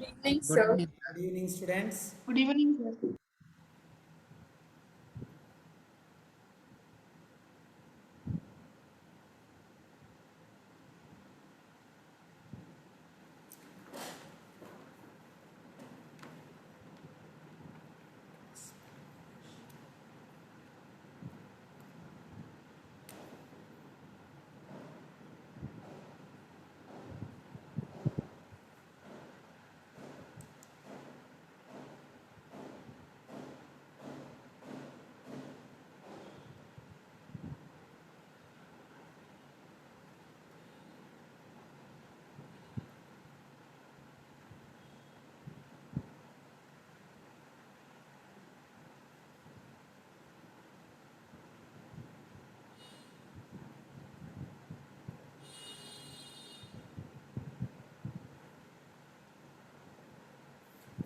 Evening, Good sir. evening. Good evening, students. Good evening, sir.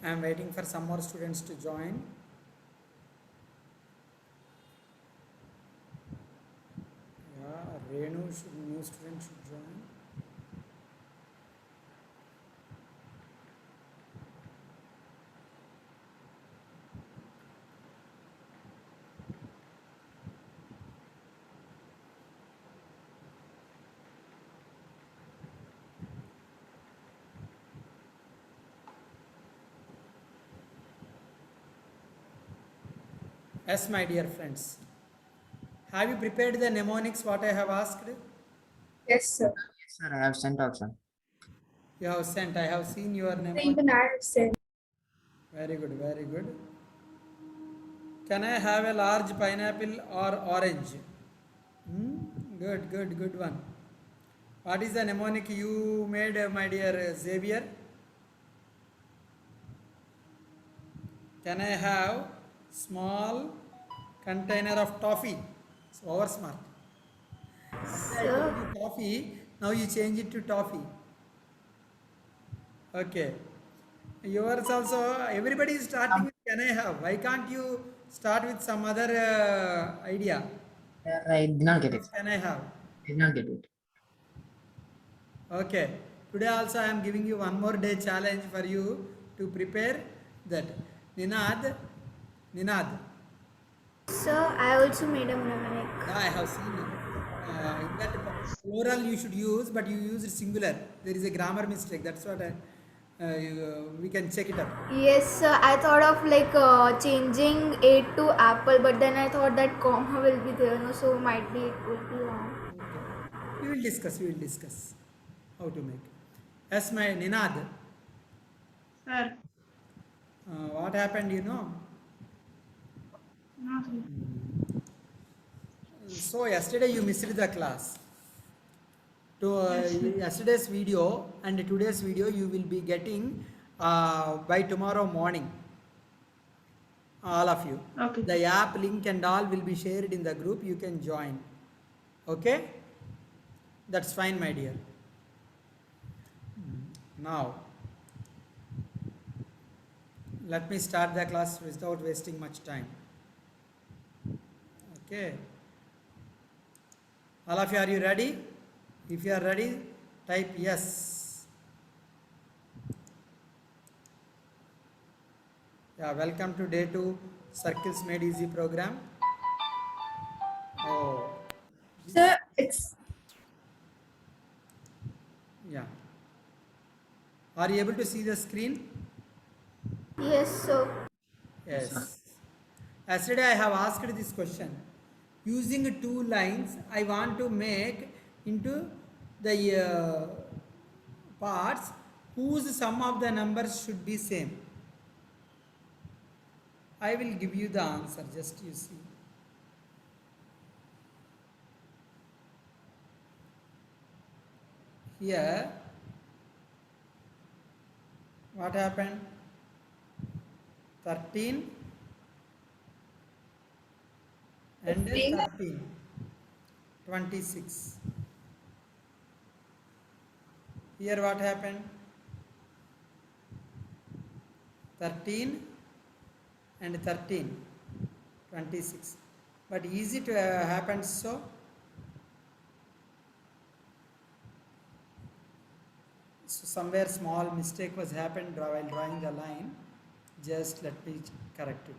I am waiting for some more students to join. Yeah, new student should join. Yes, my dear friends. Have you prepared the mnemonics what I have asked? Yes, sir. Yes, sir. I have sent also. You have sent. I have seen your mnemonic. Even I have sent. Very good, very good. Can I have a large pineapple or orange? Hmm? Good, good, good one. What is the mnemonic you made, my dear Xavier? Can I have small container of toffee? It's over smart. Yesterday I told Sir, you coffee, now you change it to toffee. Okay. Yours also, everybody is starting with can I have? Why can't you start with some other idea? I did not get it. Can I have? Did not get it. Okay. Today also I am giving you one more day challenge for you to prepare that. Ninad, Ninad. sir, I also made a mnemonic. Yeah, I have seen it. In that plural you should use, but you used singular. There is a grammar mistake. That's what we can check it up. Yes, sir. I thought of changing it to apple, but then I thought that comma will be there, no, so might be it will be wrong. Okay. We will discuss. We will discuss how to make. Yes, my Ninad. Sir. What happened? You know. No, sir. So yesterday you missed the class. To Yes, sir. yesterday's video and today's video you will be getting by tomorrow morning. All of you. Okay. The app link and all will be shared in the group. You can join. Okay? That's fine, my dear. Now, let me start the class without wasting much time. Okay. All of you, are you ready? If you are ready, type yes. Yeah, welcome to day 2 Circles Made Easy program. Oh, Sir, it's yeah. Are you able to see the screen? yes, sir. Yes, sir. Yes. Yesterday I have asked this question. Using two lines, I want to make into the parts whose sum of the numbers should be same. I will give you the answer, just you see. Here, what happened? 13 and 15. 13, 26. Here what happened? 13 and 13, 26. But easy to happen so. So somewhere small mistake was happened while drawing the line. Just let me correct it.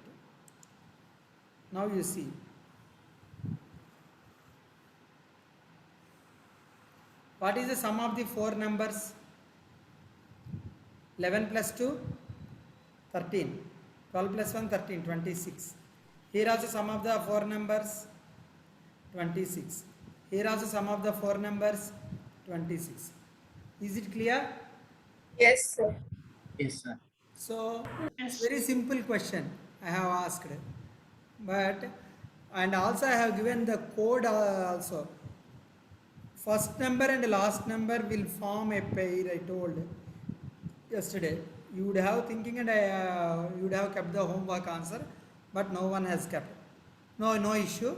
Now you see. What is the sum of the four numbers? 11 plus 2, 13. 12 plus 1, 13, 26. Here also sum of the four numbers, 26. Here also sum of the four numbers, 26. Is it clear? Yes, sir. Yes, sir. So, very simple question I have asked. But, and also I have given the code also. First number and last number will form a pair, I told yesterday. You would have thinking and you would have kept the homework answer, but no one has kept. No issue.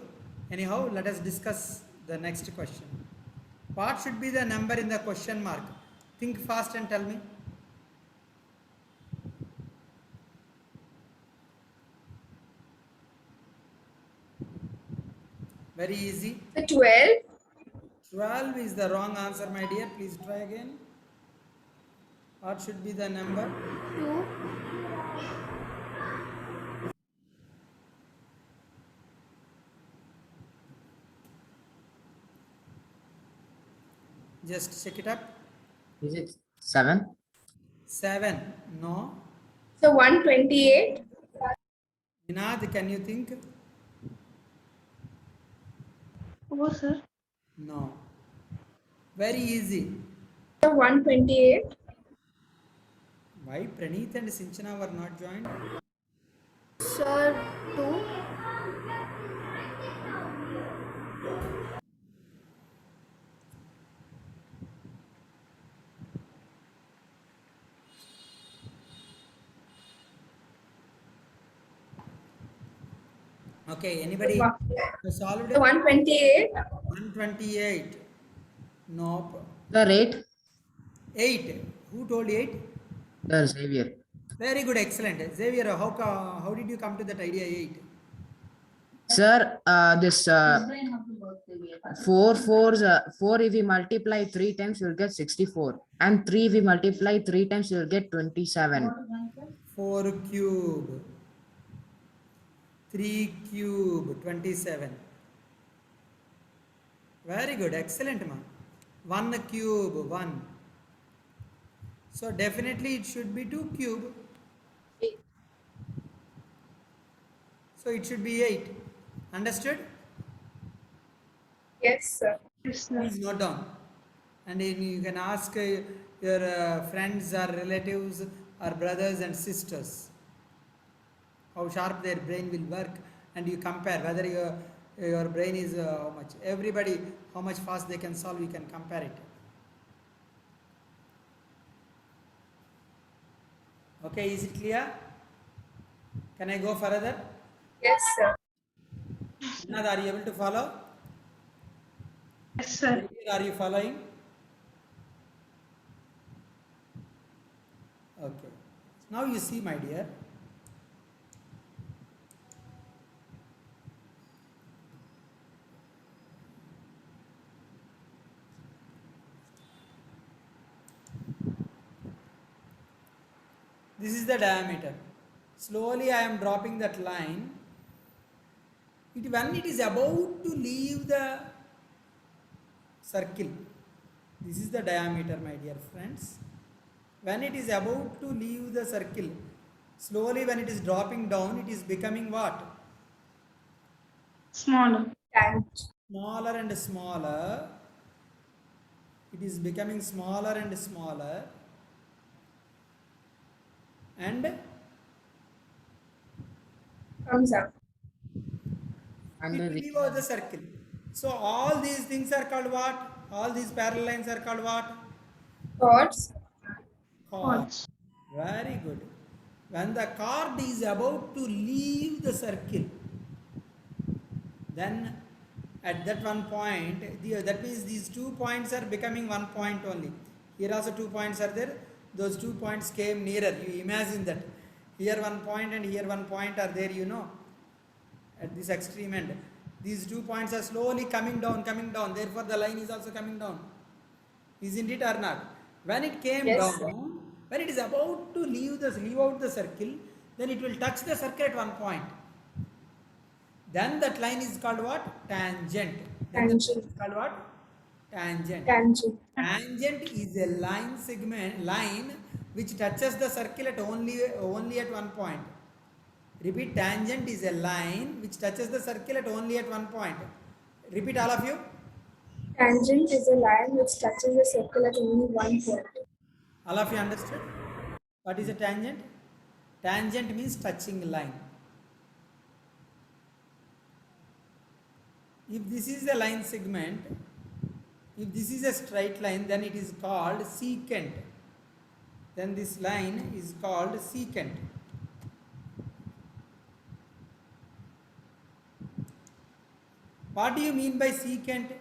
Anyhow, let us discuss the next question. What should be the number in the question mark? Think fast and tell me. Very easy. The 12. 12 is the wrong answer, my dear. Please try again. What should be the number? 2. Just check it up. Is it 7? 7. No. So 128. Vinod, can you think? Oh, sir. No. Very easy. So 128. Why Praneeth and Sinchana were not joined? Sir, 2. Okay, anybody who solved it? 128. 128. Nope. The rate? 8. Who told 8? The Xavier. Very good, excellent. Xavier, how did you come to that idea 8? Sir, this 4 if we multiply 3 times, you'll get 64. And 3 if we multiply 3 times, you'll get 27. 4 cube. 3 cube, 27. Very good, excellent, ma. 1 cube, 1. So definitely it should be 2 cube. So it should be 8. Understood? Yes, sir. Please note down. And then you can ask your friends or relatives or brothers and sisters how sharp their brain will work, and you compare whether your brain is how much. Everybody, how much fast they can solve, you can compare it. Okay, is it clear? Can I go further? Yes, sir. Vinod, are you able to follow? Yes, sir. Are you following? Okay. Now you see, my dear. This is the diameter. Slowly I am dropping that line. When it is about to leave the circle, this is the diameter, my dear friends. When it is about to leave the circle, slowly when it is dropping down, it is becoming what? Smaller. Smaller and smaller. It is becoming smaller and smaller. And Comes up. And it the will leave out the circle. So all these things are called what? All these parallel lines are called what? Chords. Chords. Very good. When the chord is about to leave the circle, then at that one point, that means these 2 points are becoming 1 point only. Here also 2 points are there. Those 2 points came nearer. You imagine that. Here 1 point and here 1 point are there, at this extreme end. These 2 points are slowly coming down. Therefore, the line is also coming down. Isn't it or not? When it came Yes, sir. down, when it is about to leave out the circle, then it will touch the circle at one point. Then that line is called what? Tangent. Then the line Tangent. is called what? Tangent. Tangent. Tangent is a line which touches the circle at only at one point. Repeat, tangent is a line which touches the circle at only at one point. Repeat, all of you. Tangent is a line which touches the circle at only one point. All of you understood? What is a tangent? Tangent means touching line. If this is a line segment, if this is a straight line, then it is called secant. Then this line is called secant. What do you mean by secant?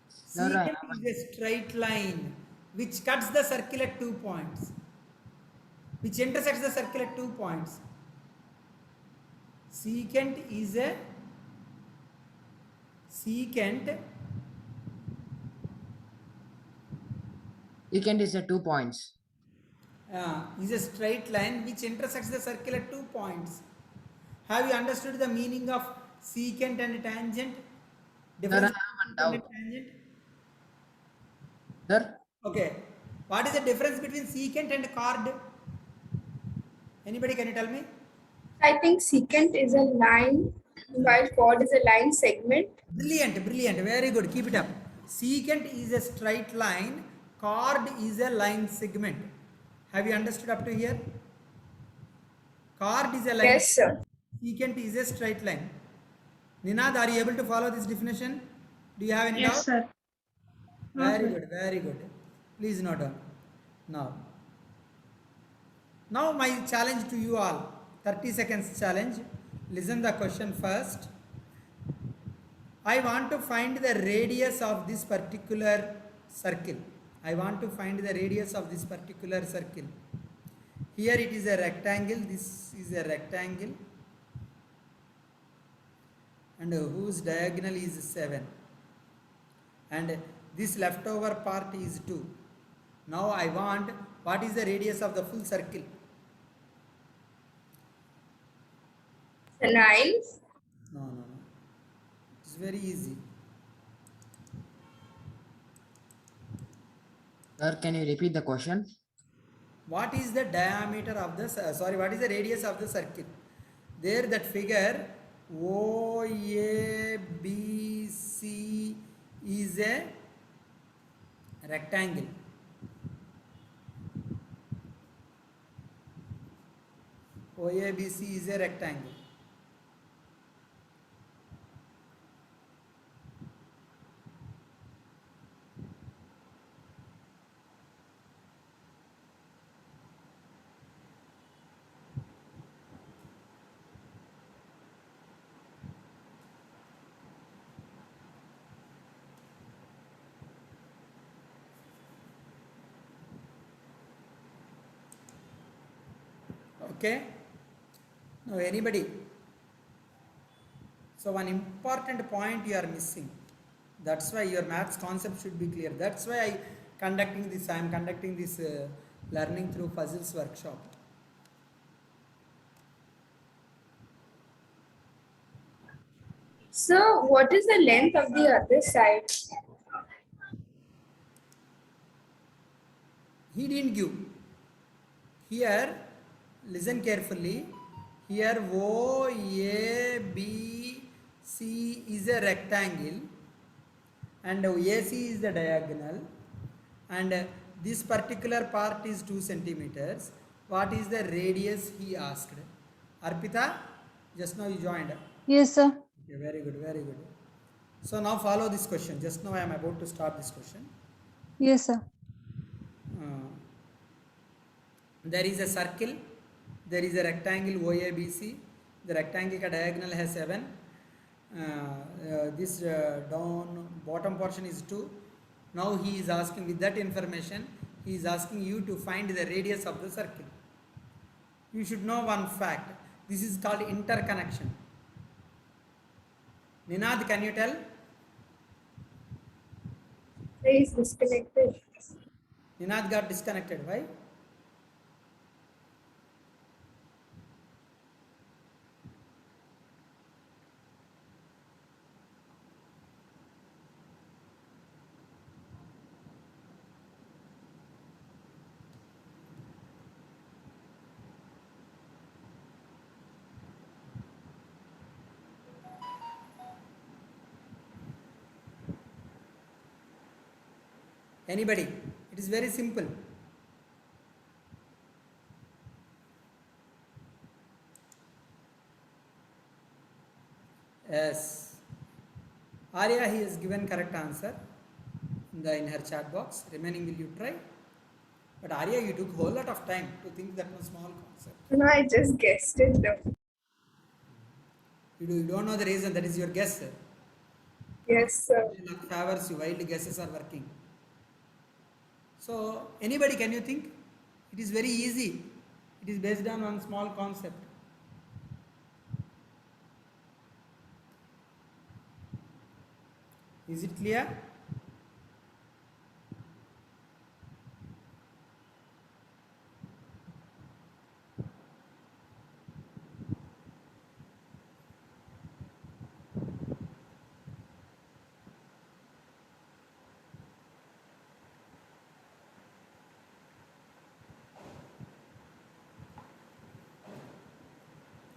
Sir, I Secant have is a straight line which cuts the circle at 2 points, which intersects the circle at 2 points. Secant is a secant secant is a 2 points. is a straight line which intersects the circle at 2 points. Have you understood the meaning of secant and tangent? Sir, I Difference have one between secant and doubt. tangent? Sir, Okay. What is the difference between secant and chord? Anybody can you tell me? I think secant is a line, while chord is a line segment. Brilliant, brilliant. Very good. Keep it up. Secant is a straight line. Chord is a line segment. Have you understood up to here? Chord is a line. Yes, sir. Secant is a straight line. Ninad, are you able to follow this definition? Do you have any doubt? Yes, sir. Very good, very good. Please note down. Now my challenge to you all, 30 seconds challenge. Listen the question first. I want to find the radius of this particular circle. I want to find the radius of this particular circle. Here it is a rectangle. This is a rectangle. And whose diagonal is 7. And this leftover part is 2. Now I want, what is the radius of the full circle? 9. No. It's very easy. sir, can you repeat the question? What is the diameter of the, what is the radius of the circle? There that figure OABC is a rectangle. OABC is a rectangle. Okay? Now anybody? So one important point you are missing. That's why your maths concept should be clear. That's why I am conducting this learning through puzzles workshop. So, what is the length of the other side? He didn't give. Here, listen carefully. Here OABC is a rectangle and AC is the diagonal, and this particular part is 2 centimeters. What is the radius he asked? Arpita, just now you joined. Yes, sir. Okay, very good, very good. So now follow this question. Just now I am about to start this question. Yes, sir. There is a circle, there is a rectangle OABC. The rectangle ka diagonal has 7. This bottom portion is 2. Now he is asking, with that information, he is asking you to find the radius of the circle. You should know one fact. This is called interconnection. Ninad, can you tell? Is disconnected. Ninad got disconnected. Why? Anybody? It is very simple. Yes. Arya, he has given correct answer in her chat box. Remaining, will you try? But Arya, you took whole lot of time to think that one small concept. No, I just guessed it though. You don't know the reason. That is your guess. Yes, sir. Luck favors you. Wild guesses are working. So, anybody, can you think? It is very easy. It is based on one small concept. Is it clear?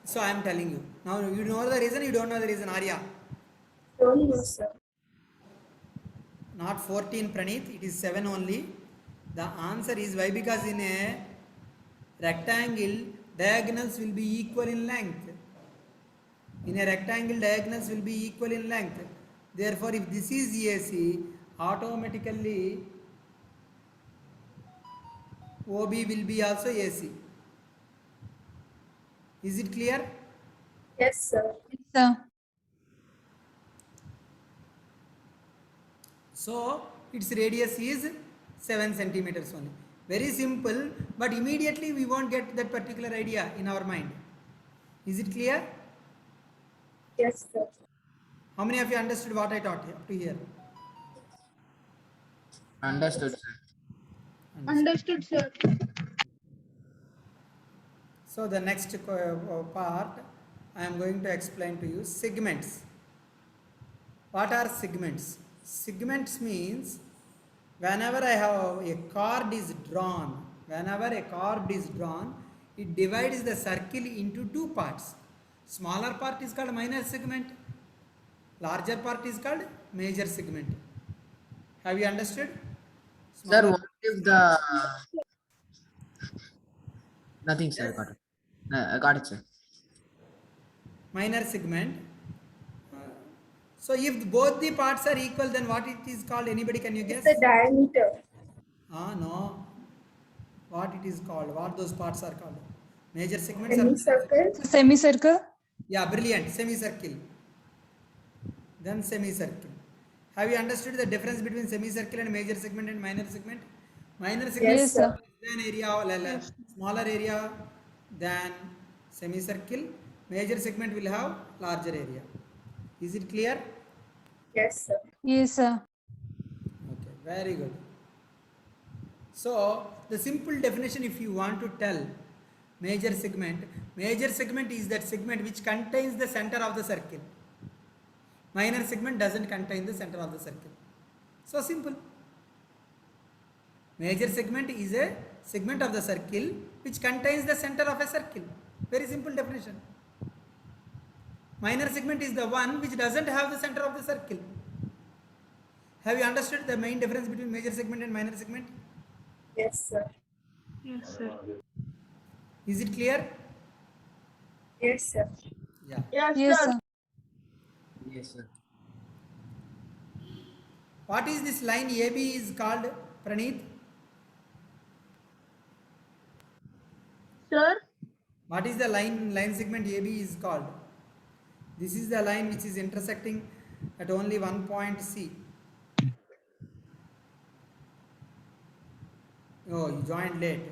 So I am telling you. Now you know the reason, you don't know the reason, Arya. Don't know, sir. Not 14, Praneeth, it is 7 only. The answer is why? Because in a rectangle, diagonals will be equal in length. In a rectangle, diagonals will be equal in length. Therefore, if this is AC, automatically OB will be also AC. Is it clear? Yes, sir. Yes, sir. So its radius is 7 centimeters only. Very simple, but immediately we won't get that particular idea in our mind. Is it clear? Yes, sir. How many of you understood what I taught you up to here? Understood, sir. Understood, sir. So the next part I am going to explain to you segments. What are segments? Segments means whenever I have a card is drawn, it divides the circle into two parts. Smaller part is called minor segment, larger part is called major segment. Have you understood? Sir, what if the nothing, sir? Yes. Got it. I got it, sir. Minor segment. So if both the parts are equal, then what it is called? Anybody, can you guess? The diameter. No. What it is called? What those parts are called? Major segments are. Semicircle. Semicircle. Yeah, brilliant. Semicircle. Then semicircle. Have you understood the difference between semicircle and major segment and minor segment? Minor segment Yes, is sir. an area, smaller area than semicircle. Major segment will have larger area. Is it clear? Yes, sir. Yes, sir. Okay, very good. So the simple definition, if you want to tell major segment is that segment which contains the center of the circle. Minor segment doesn't contain the center of the circle. So simple. Major segment is a segment of the circle which contains the center of a circle. Very simple definition. Minor segment is the one which doesn't have the center of the circle. Have you understood the main difference between major segment and minor segment? Yes, sir. Yes, sir. Is it clear? Yes, sir. Yeah. Yes, sir. Yes, sir. What is this line AB is called, Praneeth? Sir? What is the line segment AB is called? This is the line which is intersecting at only one point C. Oh, you joined late.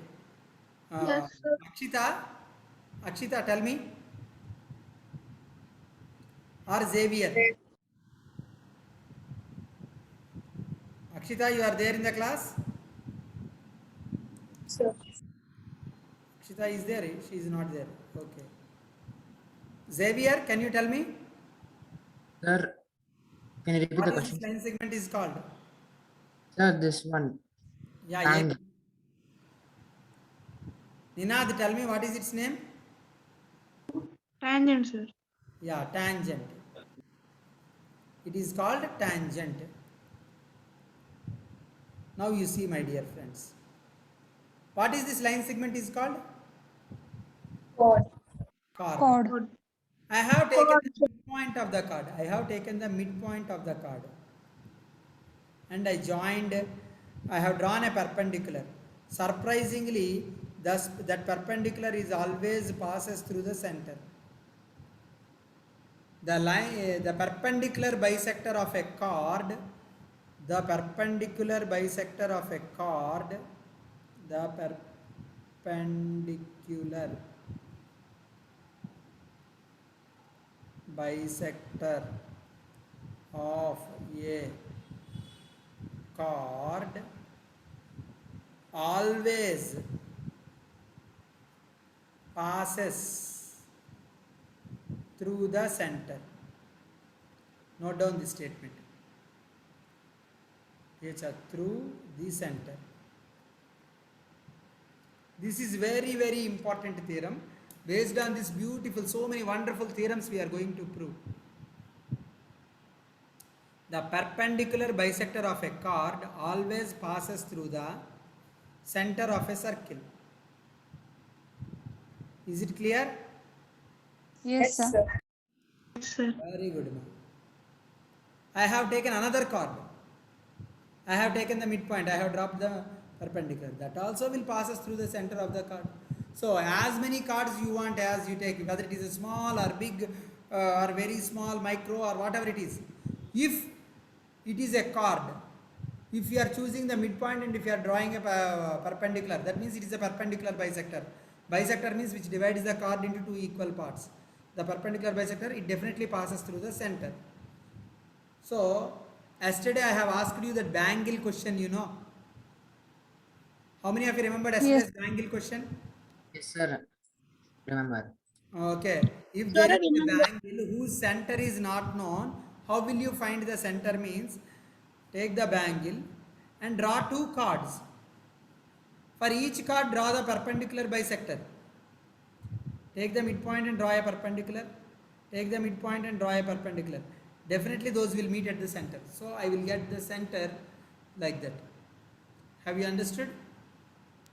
Yes, sir. Akshita, tell me. Or Xavier. Akshita, you are there in the class? Sir. Akshita is there? She is not there. Okay. Xavier, can you tell me Sir, can you repeat what the is this question? line segment is called? Sir, this one. Yeah, Tangent. Ninad, tell me what is its name? Tangent, sir. Yeah, tangent. It is called tangent. Now you see, my dear friends. What is this line segment is called? Chord. Chord. Chord. I have taken the midpoint of the chord. I have taken the midpoint of the chord. And I have drawn a perpendicular. Surprisingly, thus that perpendicular is always passes through the center. The perpendicular bisector of a chord, the perpendicular bisector of a chord, the perpendicular bisector of a chord always passes through the center. Note down this statement. It's through the center. This is very, very important theorem. Based on this beautiful, so many wonderful theorems we are going to prove. The perpendicular bisector of a chord always passes through the center of a circle. Is it clear? Yes, sir. Sir. Sir. Very good. I have taken another chord. I have taken the midpoint. I have dropped the perpendicular. That also will pass us through the center of the chord. So as many chords you want as you take, whether it is a small or big or very small, micro or whatever it is. If it is a chord, if you are choosing the midpoint and if you are drawing a perpendicular, that means it is a perpendicular bisector. Bisector means which divides the chord into two equal parts. The perpendicular bisector, it definitely passes through the center. So, yesterday I have asked you that bangle question, you know. How many of you remembered yesterday's bangle question? Yes, sir. Remember. Okay. If there is a bangle whose center is not known, how will you find the center means? Take the bangle and draw two chords. For each chord, draw the perpendicular bisector. Take the midpoint and draw a perpendicular. Take the midpoint and draw a perpendicular. Definitely those will meet at the center. So I will get the center like that. Have you understood?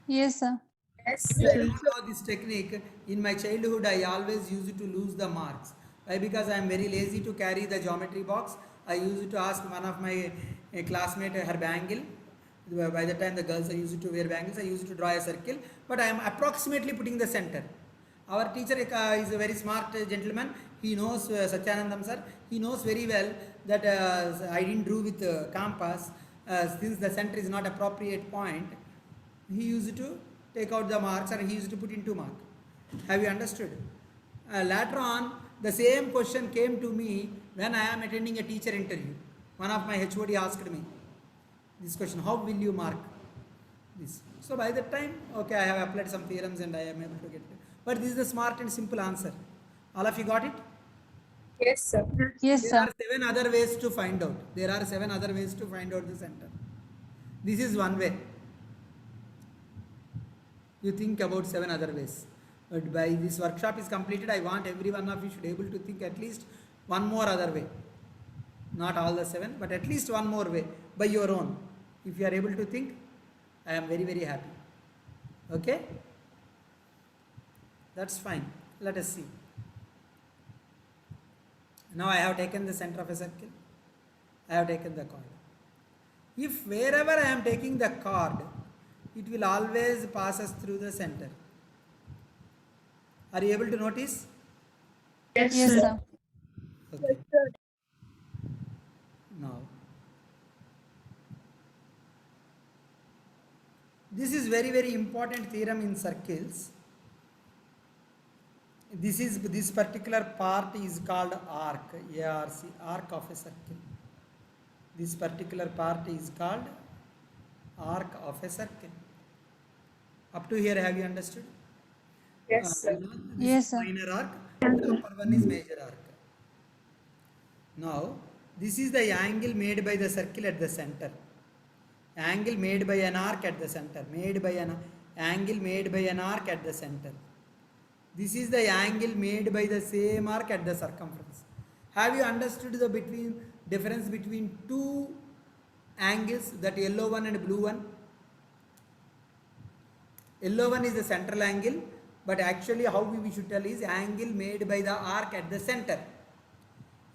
Yes, sir. Yes, If I sir. don't know this technique, in my childhood I always used to lose the marks. Why? Because I am very lazy to carry the geometry box. I used to ask one of my classmate her bangle. By the time the girls are used to wear bangles, I used to draw a circle, but I am approximately putting the center. Our teacher is a very smart gentleman. He knows Satyanandam sir. He knows very well that I didn't draw with compass since the center is not appropriate point. He used to take out the marks and he used to put into mark. Have you understood? Later on, the same question came to me when I am attending a teacher interview. One of my HOD asked me this question: how will you mark this? So by that time, okay, I have applied some theorems and I am able to get it. But this is the smart and simple answer. All of you got it? Yes, sir. Yes, There sir. are 7 other ways to find out. There are 7 other ways to find out the center. This is one way. You think about 7 other ways. But by this workshop is completed, I want every one of you should be able to think at least one more other way. Not all the 7, but at least one more way by your own. If you are able to think, I am very, very happy. Okay? That's fine. Let us see. Now I have taken the center of a circle. I have taken the chord. If wherever I am taking the chord, it will always pass us through the center. Are you able to notice? Yes, sir. Okay. Now, this is very, very important theorem in circles. This particular part is called arc, ARC, arc of a circle. This particular part is called arc of a circle. Up to here, have you understood? Yes, sir. This Yes, is sir. minor arc, the upper one is major arc. Now, this is the angle made by the circle at the center. Angle made by an arc at the center. Angle made by an arc at the center. This is the angle made by the same arc at the circumference. Have you understood the difference between two angles, that yellow one and blue one? Yellow one is the central angle, but actually how we should tell is angle made by the arc at the center.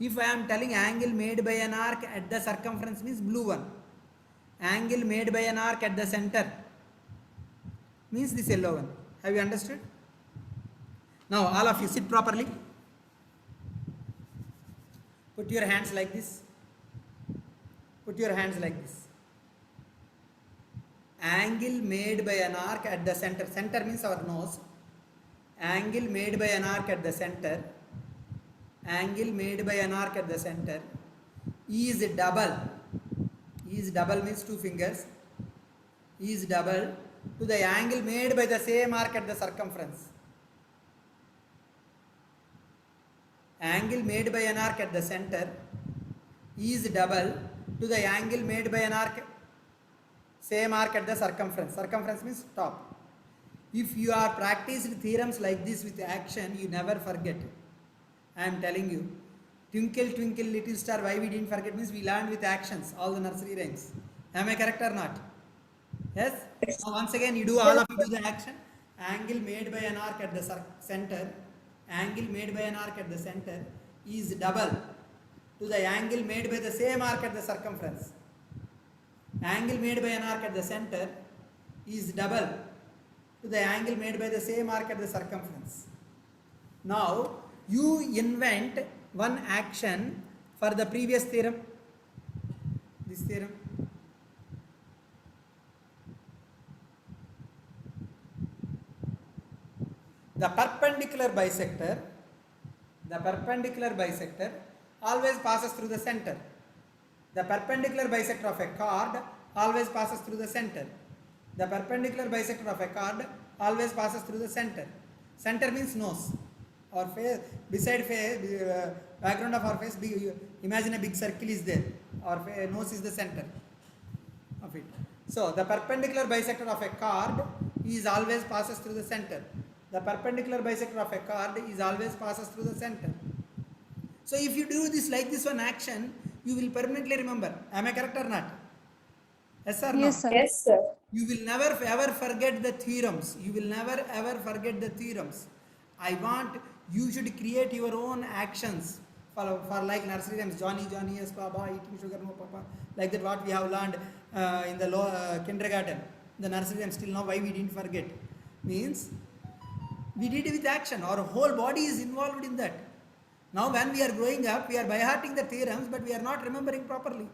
If I am telling angle made by an arc at the circumference means blue one. Angle made by an arc at the center means this yellow one. Have you understood? Now all of you sit properly. Put your hands like this. Put your hands like this. Angle made by an arc at the center. Center means our nose. Angle made by an arc at the center. Angle made by an arc at the center is double. Is double means two fingers. Is double to the angle made by the same arc at the circumference. Angle made by an arc at the center is double to the angle made by an arc, same arc at the circumference. Circumference means top. If you are practiced theorems like this with action, you never forget. I am telling you. Twinkle, twinkle, little star, why we didn't forget means we learned with actions, all the nursery rhymes. Am I correct or not? Yes? Now once again, you do, all of you do the action. Angle made by an arc at the center, angle made by an arc at the center is double to the angle made by the same arc at the circumference. Angle made by an arc at the center is double to the angle made by the same arc at the circumference. Now, you invent one action for the previous theorem. This theorem. The perpendicular bisector always passes through the center. The perpendicular bisector of a chord always passes through the center. The perpendicular bisector of a chord always passes through the center. Center means nose or face. Beside face, background of our face, imagine a big circle is there. Our nose is the center of it. So the perpendicular bisector of a chord is always passes through the center. The perpendicular bisector of a chord is always passes through the center. So if you do this like this one action, you will permanently remember. Am I correct or not? Yes or no? Yes, sir. Yes, sir. You will never ever forget the theorems. You will never ever forget the theorems. I want you should create your own actions for like nursery rhymes. Johnny, Johnny, yes, Baba, eating sugar, no, Papa. Like that, what we have learned in the kindergarten. The nursery rhymes till now, why we didn't forget? Means we did it with action. Our whole body is involved in that. Now, when we are growing up, we are by hearting the theorems, but we are not remembering properly.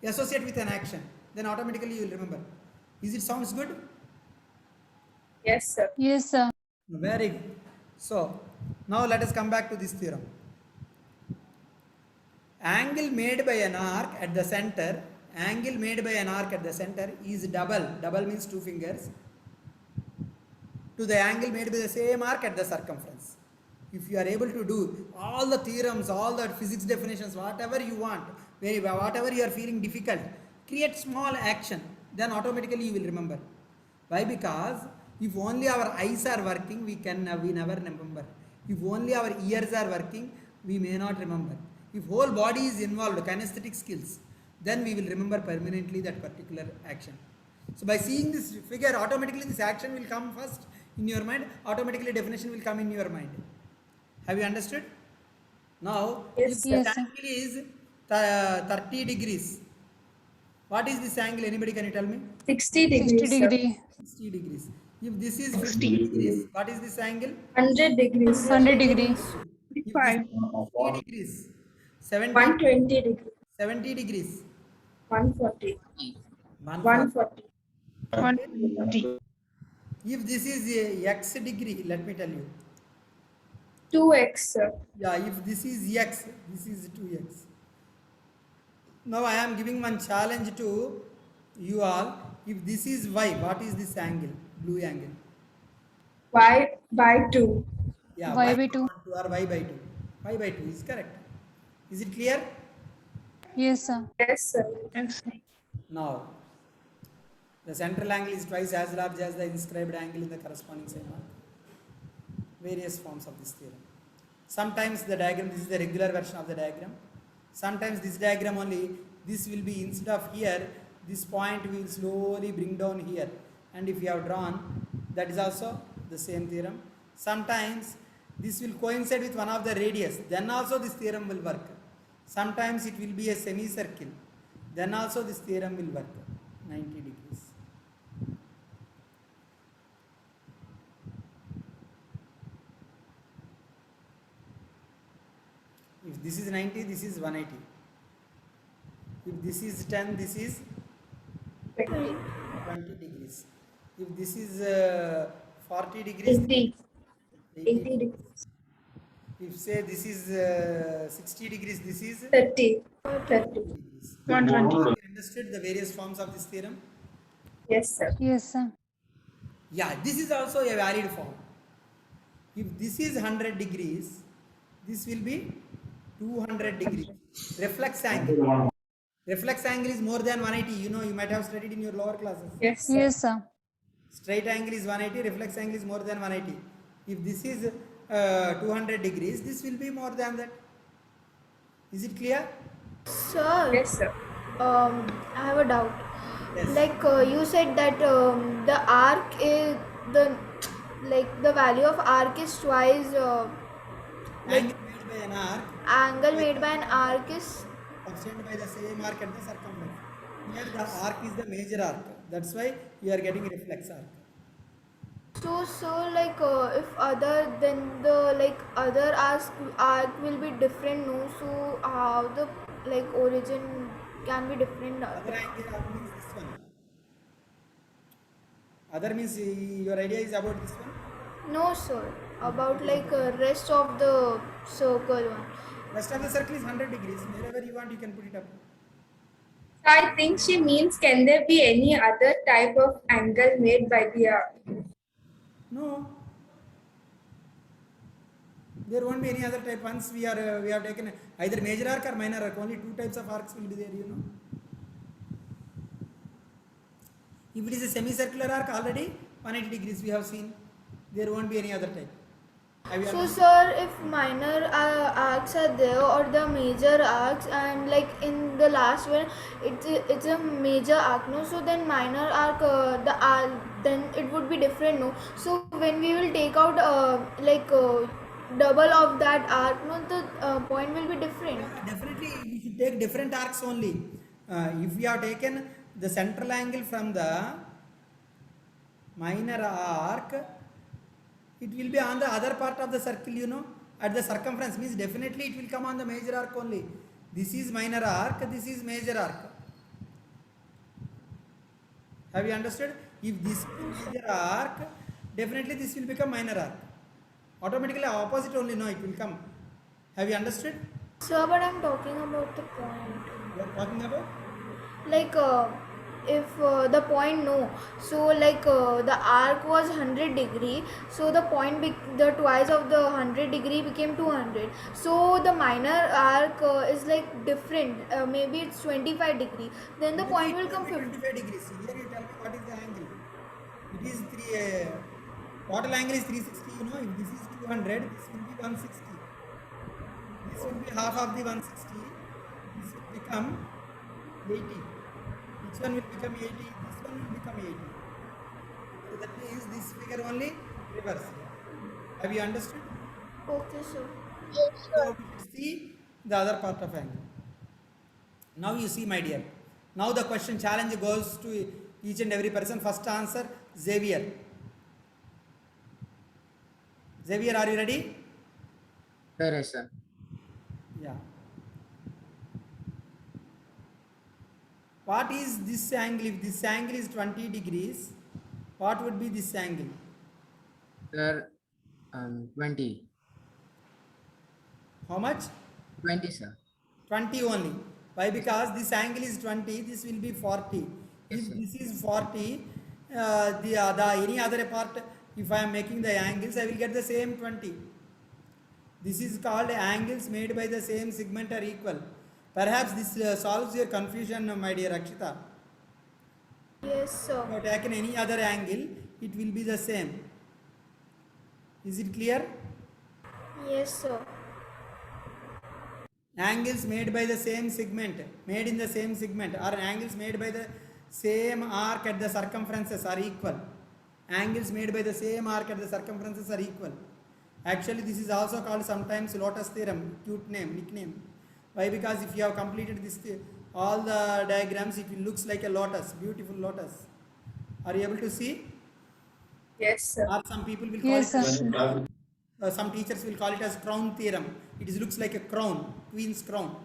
Associate with an action, then automatically you will remember. Is it sounds good? Yes, sir. Yes, sir. Very good. So, now let us come back to this theorem. Angle made by an arc at the center, angle made by an arc at the center is double. Double means two fingers. To the angle made by the same arc at the circumference. If you are able to do all the theorems, all the physics definitions, whatever you want, whatever you are feeling difficult, create small action, then automatically you will remember. Why? Because if only our eyes are working, we never remember. If only our ears are working, we may not remember. If whole body is involved, kinesthetic skills, then we will remember permanently that particular action. So by seeing this figure, automatically this action will come first in your mind, automatically definition will come in your mind. Have you understood? Now, Yes, if sir. this Yes, sir. angle is 30 degrees, what is this angle? Anybody can you tell me? 60 degrees, 60 sir. degree. 60 degrees. If this is 50 degrees, what is this angle? 100 degrees, sir. 100 degree. If this 5. is 50 degrees, 70, 120 degrees. 70 degrees, 140. 140. 140. If this is x degree, let me tell you. 2x, sir. Yeah, if this is x, this is 2x. Now I am giving one challenge to you all. If this is y, what is this angle? Blue angle. Y by 2. Yeah, Y y by 2. over 2 or y by 2. Y by 2 is correct. Is it clear? Yes, sir. Yes, sir. Now, the central angle is twice as large as the inscribed angle in the corresponding same arc. Various forms of this theorem. Sometimes the diagram, this is the regular version of the diagram. Sometimes this diagram only, this will be instead of here, this point will slowly bring down here. And if you have drawn, that is also the same theorem. Sometimes this will coincide with one of the radius, then also this theorem will work. Sometimes it will be a semicircle, then also this theorem will work, 90 degrees. If this is 90, this is 180. If this is 10, this is 20 degrees. If this is 40 degrees, 80. 80 80 degrees. If say this is 60 degrees, this is 30. 30. degrees. Have you understood the various forms of this theorem? Yes, sir. Yes, sir. Yeah, this is also a valid form. If this is 100 degrees, this will be 200 degrees. Reflex angle. Reflex angle is more than 180. You know, you might have studied in your lower classes. Yes, sir. Yes, sir. Straight angle is 180, reflex angle is more than 180. If this is 200 degrees, this will be more than that. Is it clear? Sir, Yes, sir. I have a doubt. Yes. Like you said that the arc is the value of arc is twice Angle made by an arc angle made by an arc is. subtended by the same arc at the circumference. Here the arc is the major arc. That's why you are getting reflex arc. So like if other than the other arc will be different, no? So how the origin can be different? Other angle arc means this one. Other means your idea is about this one. No, sir. About rest of the circle one. Rest of the circle is 100 degrees. Wherever you want, you can put it up. I think she means, can there be any other type of angle made by the arc? No. There won't be any other type. Once we have taken either major arc or minor arc. Only two types of arcs will be there. You know. If it is a semicircular arc, already 180 degrees we have seen. There won't be any other type. Have you So, understood? sir, if minor arcs are there or the major arcs, and in the last one, it's a major arc, no? So then minor arc, then it would be different, no? So when we will take out double of that arc, no, the point will be different. Definitely, we should take different arcs only. If we have taken the central angle from the minor arc, it will be on the other part of the circle, you know, at the circumference, means definitely it will come on the major arc only. This is minor arc, this is major arc. Have you understood? If this is major arc, definitely this will become minor arc. Automatically opposite only, no, it will come. Have you understood? Sir, but I'm talking about the point. You are talking about? If the point, no, so the arc was 100 degree, so the point the twice of the 100 degree became 200, so the minor arc is different, maybe it's 25 degree, then the point will come 50. 25 degrees. Here you tell me what is the angle. It is total angle is 360, you know. If this is 200, this will be 160. This will be half of the 160. This will become 80. Which one will become 80? This one will become 80. So that means this figure only reverse. Have you understood? Okay, sir. So we should see the other part of angle. Now you see, my dear. Now the question challenge goes to each and every person. First answer, Xavier. Xavier, are you ready? Yes, sir. Yeah. What is this angle? If this angle is 20 degrees, what would be this angle? Sir, 20. How much? 20, sir. 20 only. Why? Because this angle is 20, this will be 40. If this is 40, the any other part, if I am making the angles, I will get the same 20. This is called angles made by the same segment are equal. Perhaps this solves your confusion, my dear Akshita. Yes, sir. If you have taken any other angle, it will be the same. Is it clear? Yes, sir. Angles made by the same segment, made in the same segment, or angles made by the same arc at the circumferences are equal. Angles made by the same arc at the circumferences are equal. Actually, this is also called sometimes Lotus theorem, cute name, nickname. Why? Because if you have completed this, all the diagrams, it will looks like a lotus, beautiful lotus. Are you able to see? Yes, sir. Or some people will call Yes, it sir. some teachers will call it as crown theorem. It is, looks like a crown, queen's crown.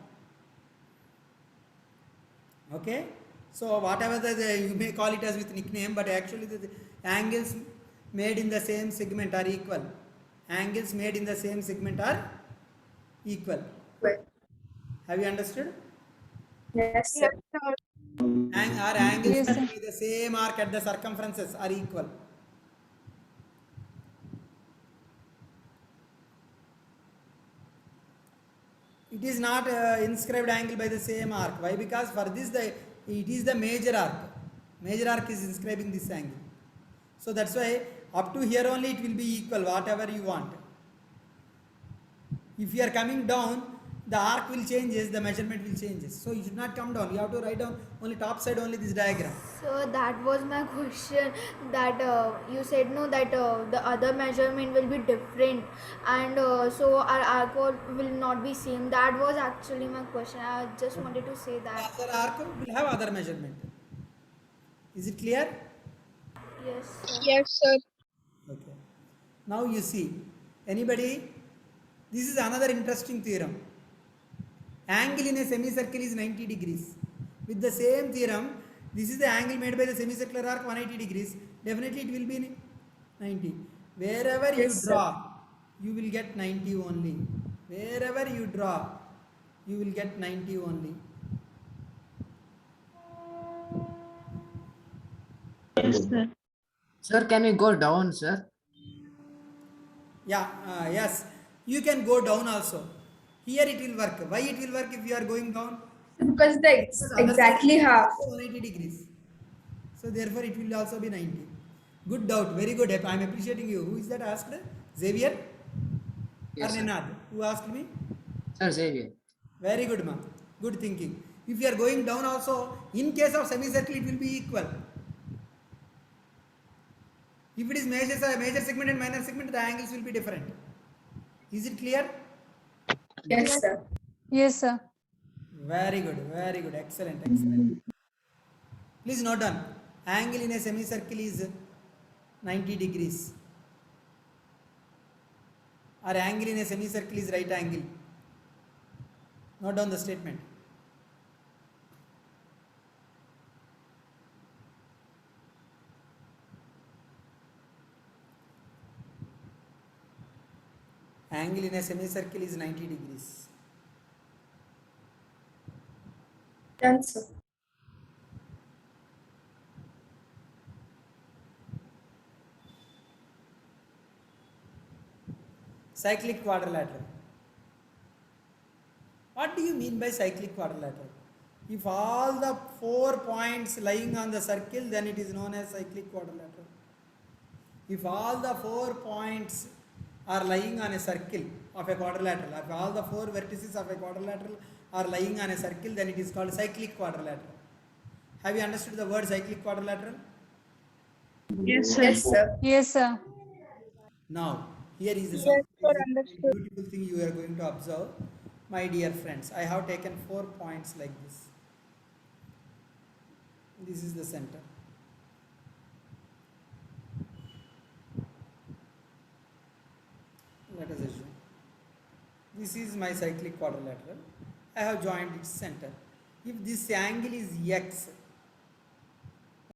Okay, so whatever you may call it as with nickname, but actually the angles made in the same segment are equal. Angles made in the same segment are equal. Well, Have you understood? yes, sir. Our angles Yes, sir. made by the same arc at the circumferences are equal. It is not inscribed angle by the same arc. Why? Because for this it is the major arc. Major arc is inscribing this angle. So that's why up to here only it will be equal, whatever you want. If you are coming down, the arc will changes, the measurement will changes. So you should not come down. You have to write down only top side only this diagram. So that was my question, that you said no, that the other measurement will be different, and so our arc will not be same. That was actually my question. I just wanted to say The that. other arc will have other measurement. Is it clear? Yes, sir. Okay. Now you see, anybody? This is another interesting theorem. Angle in a semicircle is 90 degrees. With the same theorem, this is the angle made by the semicircular arc 180 degrees. Definitely it will be 90. Wherever you Yes, sir. draw, you will get 90 only. Wherever you draw, you will get 90 only. Sir, can we go down, sir? Yeah, yes. You can go down also. Here it will work. Why it will work if you are going down? Because Because other side exactly is half. also 180 degrees. So therefore it will also be 90. Good doubt. Very good. I am appreciating you. Who is that asked? Xavier? Yes, Or sir. Nenad? Who asked me? Sir, Xavier. Very good, ma. Good thinking. If you are going down also, in case of semicircle, it will be equal. If it is major segment and minor segment, the angles will be different. Is it clear? Yes, sir. Yes, sir. Very good, very good. Excellent, excellent. Please note down. Angle in a semicircle is 90 degrees. Our angle in a semicircle is right angle. Note down the statement. Angle in a semicircle is 90 degrees. Done, sir. Cyclic quadrilateral. What do you mean by cyclic quadrilateral? If all the 4 points lying on the circle, then it is known as cyclic quadrilateral. If all the 4 points are lying on a circle of a quadrilateral, if all the 4 vertices of a quadrilateral are lying on a circle, then it is called cyclic quadrilateral. Have you understood the word cyclic quadrilateral? Yes, sir. Yes, sir. Now, here is the beautiful thing you are going to observe. My dear friends, I have taken 4 points like this. This is the center. Let us assume this is my cyclic quadrilateral. I have joined its center. If this angle is x,